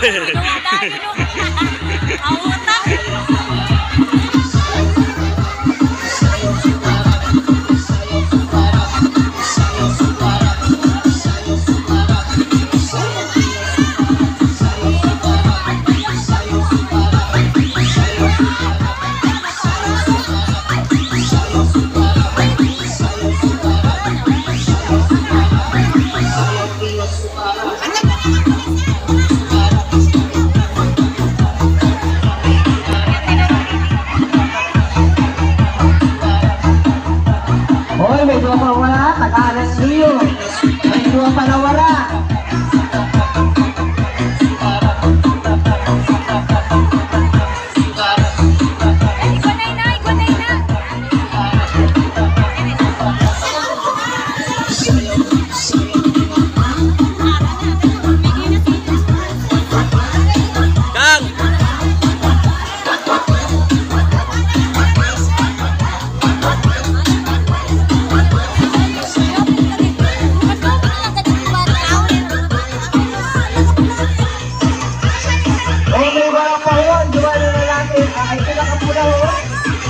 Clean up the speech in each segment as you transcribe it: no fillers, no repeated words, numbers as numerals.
Hoy, may dua pa wala, tag-alas niyo. May dua pa na wala.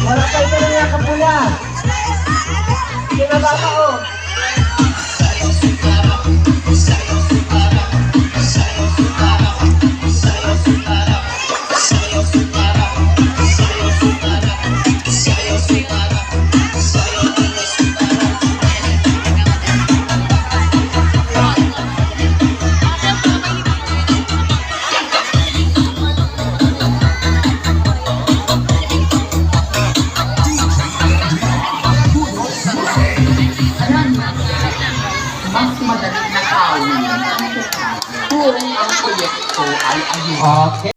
Wala pa ito na niya kapula. Kinabaka o. Mas madaling nakawin kung ang proyekto ay ayun. Okay.